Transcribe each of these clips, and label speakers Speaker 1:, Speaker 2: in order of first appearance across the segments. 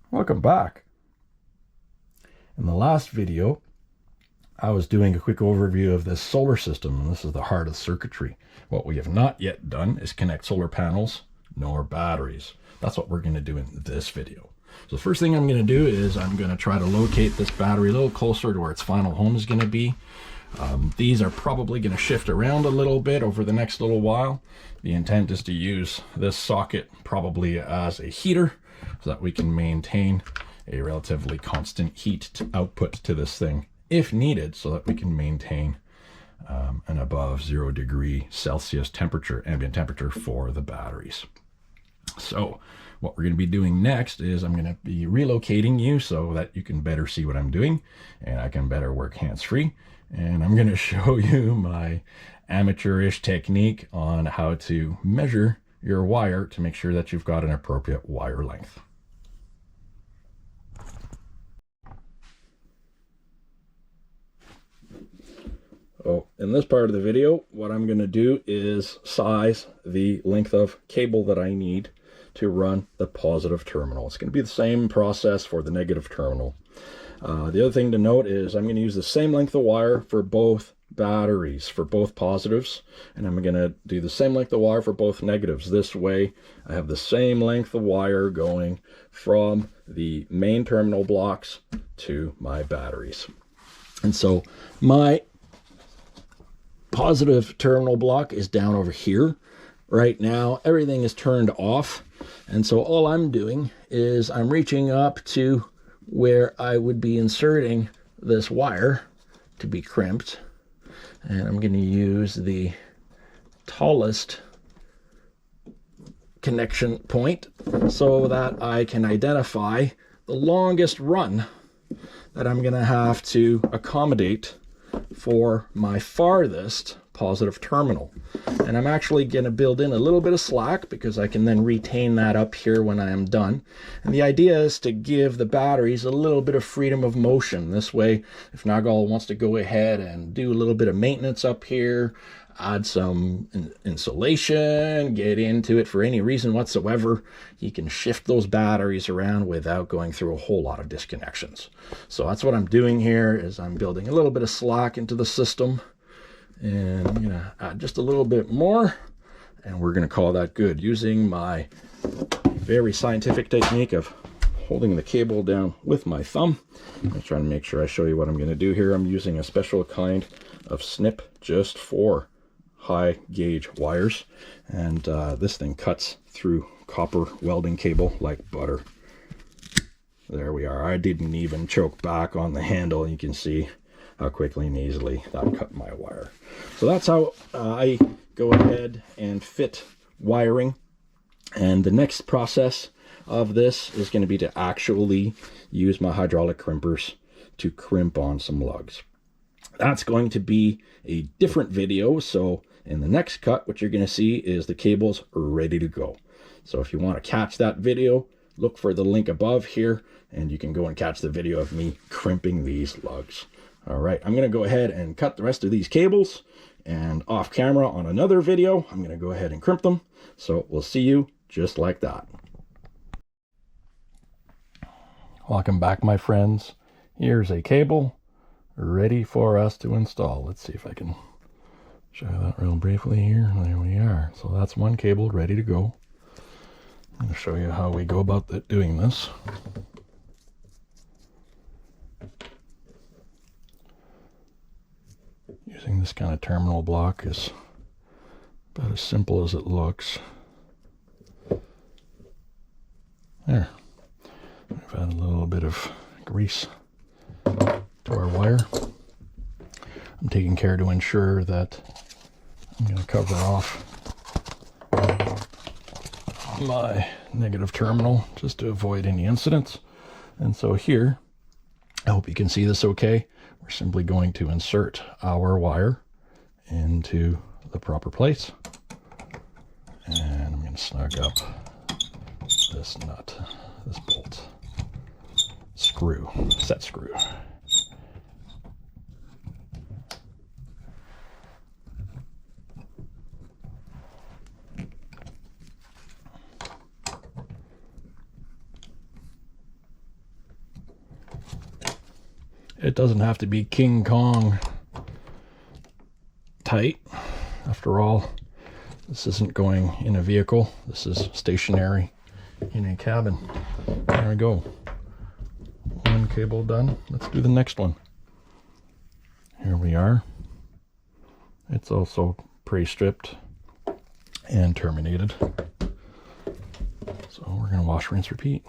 Speaker 1: Welcome back. In the last video, I was doing a quick overview of this solar system, and this is the heart of the circuitry. What we have not yet done is connect solar panels nor batteries. That's what we're going to do in this video. So the first thing I'm going to do is I'm going to try to locate this battery a little closer to where its final home is going to be. These are probably going to shift around a little bit over the next little while. The intent is to use this socket probably as a heater so that we can maintain a relatively constant heat output to this thing if needed, so that we can maintain an above 0 degree Celsius temperature, ambient temperature for the batteries. So what we're going to be doing next is I'm going to be relocating you so that you can better see what I'm doing and I can better work hands-free. And I'm going to show you my amateurish technique on how to measure your wire to make sure that you've got an appropriate wire length. So in this part of the video, what I'm going to do is size the length of cable that I need to run the positive terminal. It's going to be the same process for the negative terminal. The other thing to note is I'm going to use the same length of wire for both batteries, for both positives, and I'm going to do the same length of wire for both negatives. This way I have the same length of wire going from the main terminal blocks to my batteries. And so my positive terminal block is down over here. Right now everything is turned off, and so all I'm doing is I'm reaching up to where I would be inserting this wire to be crimped, and I'm going to use the tallest connection point so that I can identify the longest run that I'm going to have to accommodate for my farthest positive terminal. And I'm actually going to build in a little bit of slack because I can then retain that up here when I am done. And the idea is to give the batteries a little bit of freedom of motion. This way, if Nagol wants to go ahead and do a little bit of maintenance up here, add some insulation, get into it for any reason whatsoever, he can shift those batteries around without going through a whole lot of disconnections. So that's what I'm doing here, is I'm building a little bit of slack into the system, and I'm going to add just a little bit more, and we're going to call that good, using my very scientific technique of holding the cable down with my thumb. I'm trying to make sure I show you what I'm going to do here. I'm using a special kind of snip just for high gauge wires, and this thing cuts through copper welding cable like butter. There we are. I didn't even choke back on the handle. You can see how quickly and easily that cut my wire. So that's how I go ahead and fit wiring. And the next process of this is going to be to actually use my hydraulic crimpers to crimp on some lugs. That's going to be a different video. So in the next cut, what you're going to see is the cables ready to go. So if you want to catch that video, look for the link above here, and you can go and catch the video of me crimping these lugs. All right, I'm going to go ahead and cut the rest of these cables, and off camera on another video, I'm going to go ahead and crimp them. So we'll see you just like that. Welcome back, my friends. Here's a cable ready for us to install. Let's see if I can show that real briefly here. There we are. So that's one cable ready to go. I'm going to show you how we go about doing this. Using this kind of terminal block is about as simple as it looks. There. We've added a little bit of grease to our wire. I'm taking care to ensure that I'm going to cover off my negative terminal just to avoid any incidents. And so here, I hope you can see this okay. We're simply going to insert our wire into the proper place. And I'm going to snug up this nut, this bolt, screw, set screw. It doesn't have to be King Kong tight. After all, this isn't going in a vehicle. This is stationary in a cabin. There we go. One cable done. Let's do the next one. Here we are. It's also pre-stripped and terminated. So we're going to wash, rinse, repeat.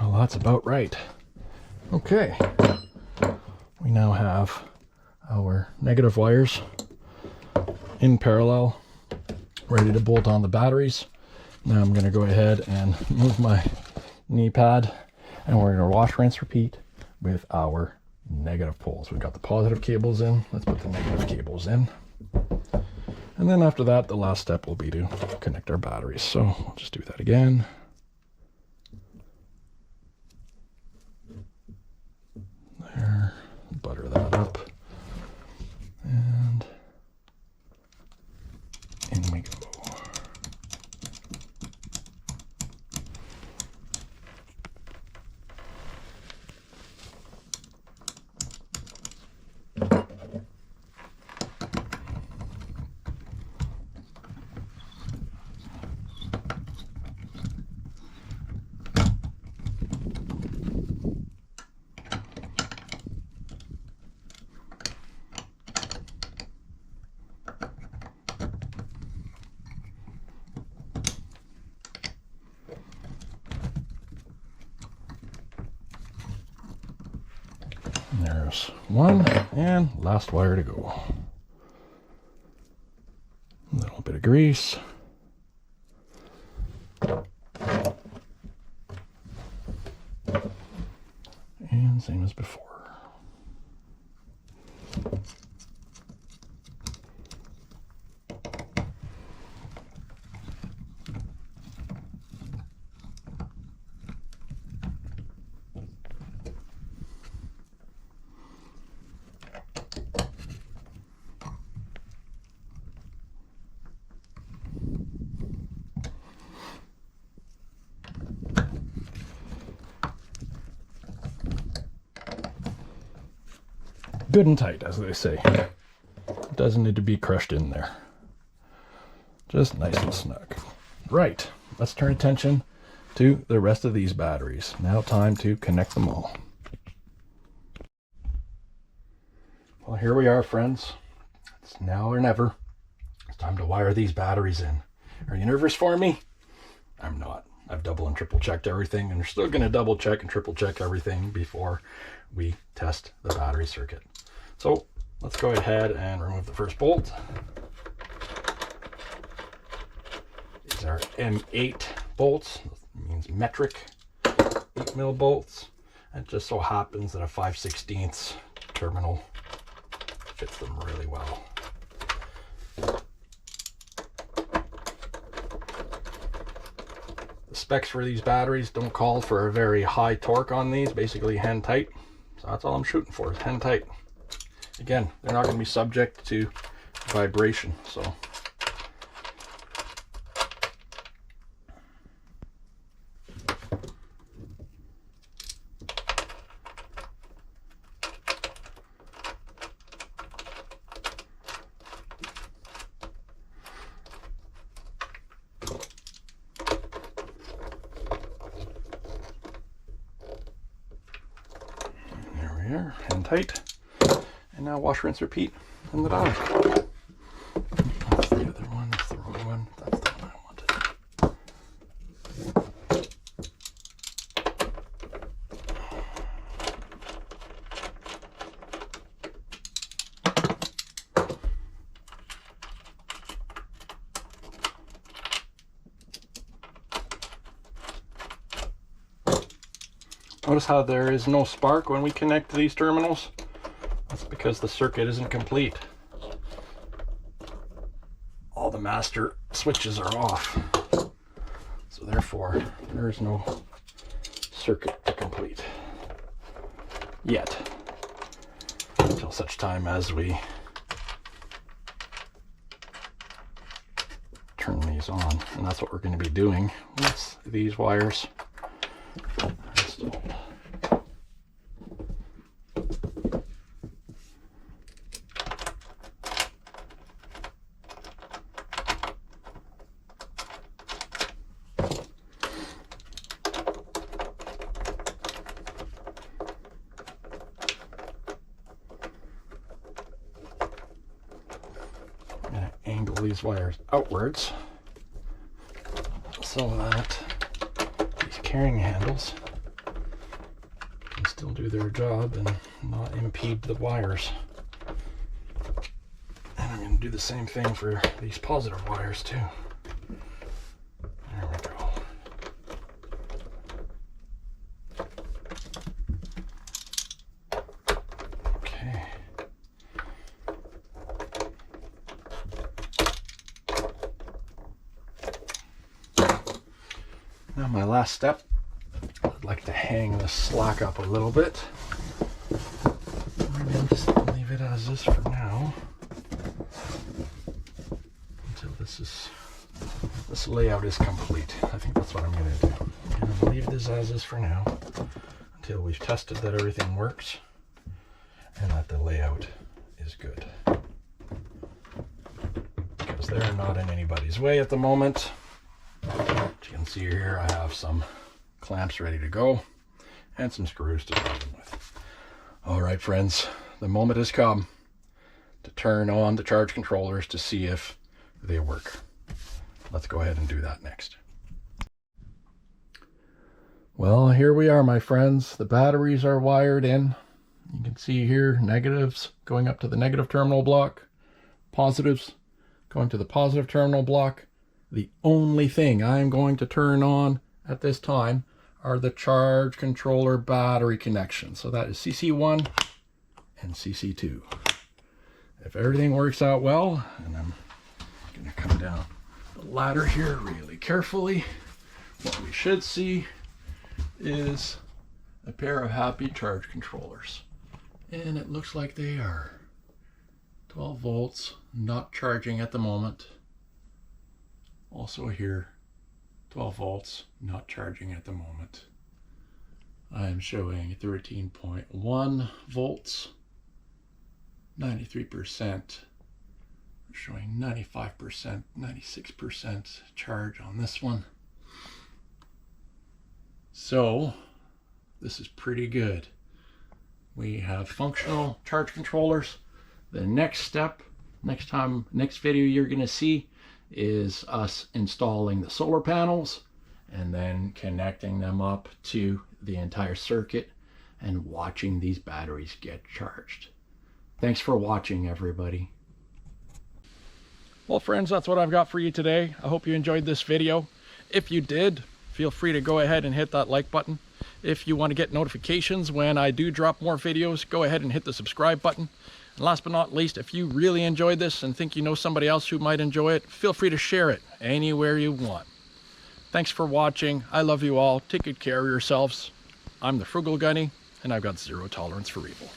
Speaker 1: Well, that's about right. Okay, we now have our negative wires in parallel, ready to bolt on the batteries. Now I'm going to go ahead and move my knee pad, and we're going to wash, rinse, repeat with our negative poles. We've got the positive cables in. Let's put the negative cables in. And then after that, the last step will be to connect our batteries. So we'll just do that again. There, butter that up, and in we go. There's one, and last wire to go. A little bit of grease. And same as before. Good and tight, as they say. It doesn't need to be crushed in there. Just nice and snug. Right, let's turn attention to the rest of these batteries. Now time to connect them all. Well, here we are, friends. It's now or never. It's time to wire these batteries in. Are you nervous for me? I'm not. I've double and triple checked everything, and we're still going to double check and triple check everything before we test the battery circuit. So let's go ahead and remove the first bolt. These are M8 bolts. That means metric 8mm bolts. It just so happens that a 5/16 terminal fits them really well. The specs for these batteries don't call for a very high torque on these, basically hand tight. So that's all I'm shooting for, is hand tight. Again, they're not going to be subject to vibration, so. There we are, hand tight. And now wash, rinse, repeat in the bottom. That's the other one, that's the wrong one. That's the one I wanted. Notice how there is no spark when we connect to these terminals? That's because the circuit isn't complete. All the master switches are off. So therefore, there is no circuit to complete yet, until such time as we turn these on. And that's what we're going to be doing with these wires installed. Angle these wires outwards so that these carrying handles can still do their job and not impede the wires. And I'm going to do the same thing for these positive wires too. There we go. Okay. Now my last step, I'd like to hang this slack up a little bit. Maybe I'll just leave it as is for now until this layout is complete. I think that's what I'm going to do. I'm going to leave this as is for now until we've tested that everything works and that the layout is good. Because they're not in anybody's way at the moment. As you can see here, I have some clamps ready to go and some screws to drive them with. All right, friends, the moment has come to turn on the charge controllers to see if they work. Let's go ahead and do that next. Well, here we are, my friends. The batteries are wired in. You can see here negatives going up to the negative terminal block, positives going to the positive terminal block. The only thing I'm going to turn on at this time are the charge controller battery connections. So that is CC1 and CC2. If everything works out well, and I'm going to come down the ladder here really carefully, what we should see is a pair of happy charge controllers. And it looks like they are 12 volts, not charging at the moment. Also here, 12 volts, not charging at the moment. I'm showing 13.1 volts, 93%, showing 95%, 96% charge on this one. So this is pretty good. We have functional charge controllers. The next step, next video you're going to see is us installing the solar panels and then connecting them up to the entire circuit and watching these batteries get charged. Thanks for watching, everybody. Well, friends, that's what I've got for you today. I hope you enjoyed this video. If you did, feel free to go ahead and hit that like button. If you want to get notifications when I do drop more videos, go ahead and hit the subscribe button. And last but not least, if you really enjoyed this and think you know somebody else who might enjoy it, feel free to share it anywhere you want. Thanks for watching. I love you all. Take good care of yourselves. I'm the Frugal Gunny, and I've got zero tolerance for evil.